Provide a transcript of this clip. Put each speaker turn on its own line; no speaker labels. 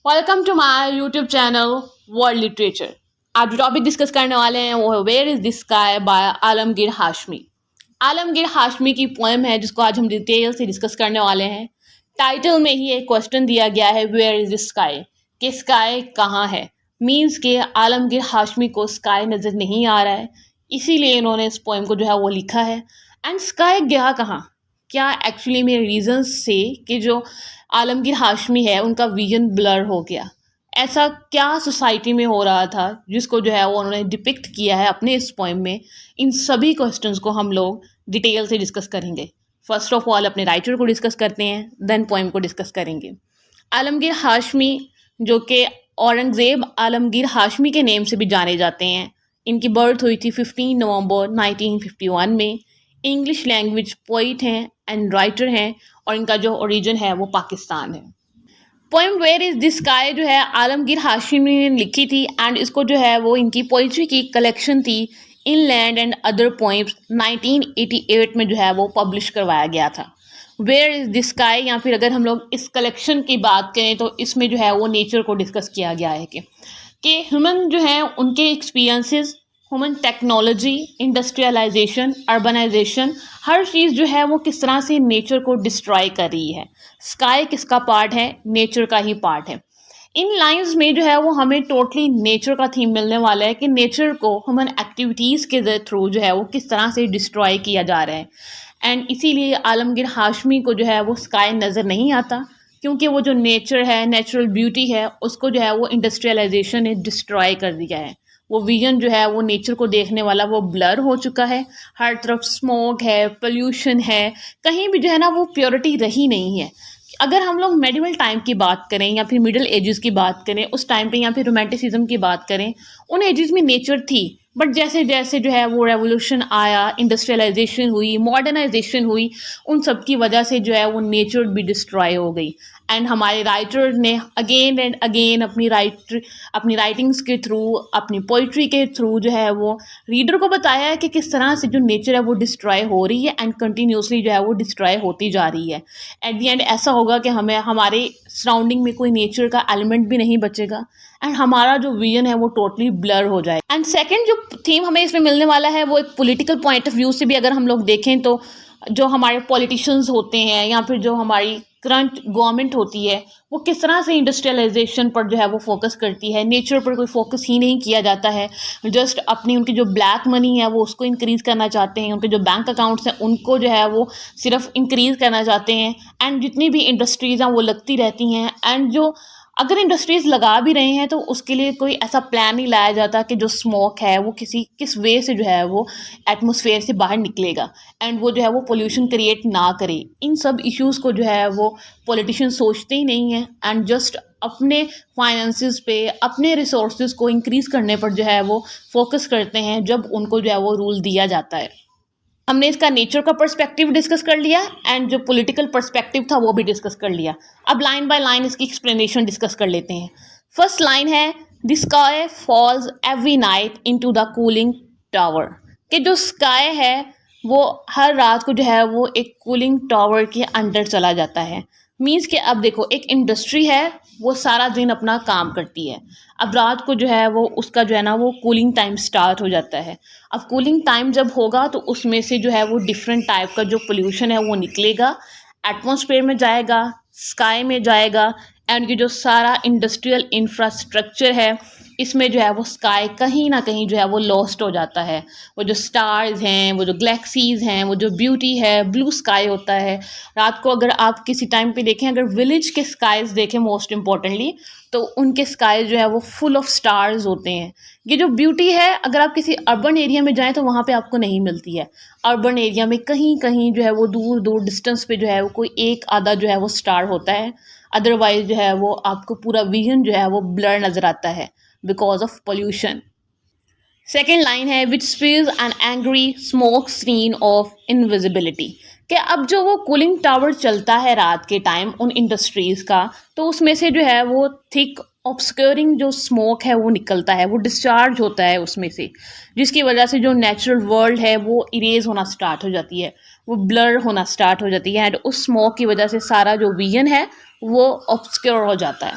Welcome to my YouTube channel world literature. आज जो topic discuss करने वाले हैं वो है where is this sky by Alamgir Hashmi. Alamgir Hashmi की पोएम है जिसको आज हम डिटेल से डिस्कस करने वाले हैं। टाइटल में ही एक क्वेश्चन दिया गया है वेयर इज दिस स्काई, कि स्काई कहाँ है। मीन्स के आलमगीर हाशमी को स्काई नज़र नहीं आ रहा है, इसीलिए इन्होंने इस पोएम को जो है वो लिखा है। एंड स्काई गया कहाँ, क्या एक्चुअली में रीजंस से कि जो आलमगीर हाशमी है उनका विजन ब्लर हो गया, ऐसा क्या सोसाइटी में हो रहा था जिसको जो है वो उन्होंने डिपिक्ट किया है अपने इस पोएम में। इन सभी क्वेश्चंस को हम लोग डिटेल से डिस्कस करेंगे। फर्स्ट ऑफ ऑल अपने राइटर को डिस्कस करते हैं, देन पोएम को डिस्कस करेंगे। आलमगीर हाशमी जो कि औरंगज़ेब आलमगीर हाशमी के नेम से भी जाने जाते हैं, इनकी बर्थ हुई थी 15 नवंबर 1951 में। इंग्लिश लैंग्वेज पोइट हैं एंड राइटर हैं और इनका जो ओरिजिन है वो पाकिस्तान है। Poem where is this sky जो है आलमगीर हाशमी ने लिखी थी एंड इसको जो है वो इनकी पोइट्री की कलेक्शन थी इनलैंड एंड अदर पोइम्स 1988 में जो है वो पब्लिश करवाया गया था। वेयर इज दिस स्काई या फिर अगर हम लोग इस कलेक्शन की बात करें तो इसमें जो है वो नेचर को डिस्कस किया गया है कि ह्यूमन जो है उनके experiences, human technology, industrialization, urbanization, हर चीज़ जो है वो किस तरह से नेचर को डिस्ट्रॉय कर रही है। स्काई किसका पार्ट है? नेचर का ही पार्ट है। इन लाइंस में जो है वो हमें टोटली नेचर का थीम मिलने वाला है कि नेचर को ह्यूमन एक्टिविटीज़ के थ्रू जो है वो किस तरह से डिस्ट्रॉय किया जा रहा है। एंड इसीलिए आलमगीर हाशमी को जो है वो स्काई नज़र नहीं आता, क्योंकि वो जो नेचर है, नेचुरल ब्यूटी है, उसको जो है वो इंडस्ट्रियलाइजेशन ने डिस्ट्रॉय कर दिया है। वो विजन जो है वो नेचर को देखने वाला वो ब्लर हो चुका है। हर तरफ स्मोक है, पोल्यूशन है, कहीं भी जो है ना वो प्योरिटी रही नहीं है। अगर हम लोग मेडिवल टाइम की बात करें या फिर मिडिल एजेस की बात करें उस टाइम पे, या फिर रोमांटिसिज्म की बात करें, उन एजेस में नेचर थी, बट जैसे जैसे जो है वो रेवोल्यूशन आया, इंडस्ट्रियलाइजेशन हुई, मॉडर्नाइजेशन हुई, उन सब की वजह से जो है वो नेचर भी डिस्ट्रॉय हो गई। एंड हमारे राइटर ने अगेन एंड अगेन अपनी राइटिंग्स के थ्रू, अपनी पोइट्री के थ्रू जो है वो रीडर को बताया है कि किस तरह से जो नेचर है वो डिस्ट्रॉय हो रही है एंड कंटिन्यूसली जो है वो डिस्ट्रॉय होती जा रही है। एट द एंड ऐसा होगा कि हमें हमारे सराउंडिंग में कोई नेचर का एलिमेंट भी नहीं बचेगा एंड हमारा जो विजन है वो टोटली ब्लर हो जाएगा। एंड सेकेंड जो थीम हमें इसमें मिलने वाला है वो एक पॉलिटिकल पॉइंट ऑफ व्यू से भी अगर हम लोग देखें तो जो हमारे पॉलिटिशियंस होते हैं या फिर जो हमारी करंट गवर्नमेंट होती है वो किस तरह से इंडस्ट्रियलाइजेशन पर जो है वो फोकस करती है, नेचर पर कोई फोकस ही नहीं किया जाता है। जस्ट अपनी उनकी जो ब्लैक मनी है वो उसको इंक्रीज़ करना चाहते हैं, उनके जो बैंक अकाउंट्स हैं उनको जो है वो सिर्फ इंक्रीज़ करना चाहते हैं। एंड जितनी भी इंडस्ट्रीज़ हैं वो लगती रहती हैं, एंड जो अगर इंडस्ट्रीज़ लगा भी रहे हैं तो उसके लिए कोई ऐसा प्लान नहीं लाया जाता कि जो स्मोक है वो किस वे से जो है वो एटमॉस्फेयर से बाहर निकलेगा एंड वो जो है वो पोल्यूशन क्रिएट ना करे। इन सब इश्यूज़ को जो है वो पॉलिटिशियन सोचते ही नहीं हैं एंड जस्ट अपने फाइनेंसिस पे, अपने रिसोर्सेज को इंक्रीज़ करने पर जो है वो फोकस करते हैं जब उनको जो है वो रूल दिया जाता है। हमने इसका नेचर का पर्सपेक्टिव डिस्कस कर लिया एंड जो पॉलिटिकल पर्सपेक्टिव था वो भी डिस्कस कर लिया। अब लाइन बाय लाइन इसकी एक्सप्लेनेशन डिस्कस कर लेते हैं। फर्स्ट लाइन है the sky falls every night into the cooling tower, कि जो स्काई है वो हर रात को जो है वो एक कूलिंग टावर के अंदर चला जाता है। मीन्स कि अब देखो एक इंडस्ट्री है वो सारा दिन अपना काम करती है, अब रात को जो है वो उसका जो है ना वो कूलिंग टाइम स्टार्ट हो जाता है। अब कूलिंग टाइम जब होगा तो उसमें से जो है वो डिफरेंट टाइप का जो पोल्यूशन है वो निकलेगा, एटमॉस्फेयर में जाएगा, स्काई में जाएगा, एंड ये जो सारा इंडस्ट्रियल इंफ्रास्ट्रक्चर है इसमें जो है वो स्काई कहीं ना कहीं जो है वो लॉस्ट हो जाता है। वो जो स्टार्स हैं, वो जो गैलेक्सीज हैं, वो जो ब्यूटी है, ब्लू स्काई होता है। रात को अगर आप किसी टाइम पे देखें, अगर विलेज के स्काईज देखें मोस्ट इम्पॉर्टेंटली, तो उनके स्काई जो है वो फुल ऑफ स्टार्स होते हैं। ये जो ब्यूटी है अगर आप किसी अर्बन एरिया में जाएं तो वहाँ पे आपको नहीं मिलती है। अर्बन एरिया में कहीं कहीं जो है वो दूर दूर डिस्टेंस पे जो है वो कोई एक आधा जो है वो स्टार होता है, अदरवाइज जो है वो आपको पूरा विजन जो है वो ब्लर नज़र आता है because of pollution. Second line है which spews an angry smoke screen of invisibility, कि अब जो वो कूलिंग टावर चलता है रात के टाइम उन इंडस्ट्रीज़ का, तो उसमें से जो है वो थिक ऑब्सक्योरिंग जो स्मोक है वो निकलता है, वो डिस्चार्ज होता है उसमें से, जिसकी वजह से जो नेचुरल वर्ल्ड है वो इरेज होना स्टार्ट हो जाती है, वो ब्लर होना स्टार्ट हो जाती है एंड उस स्मोक की वजह से सारा जो विजन है वो ऑब्सक्योर हो जाता है।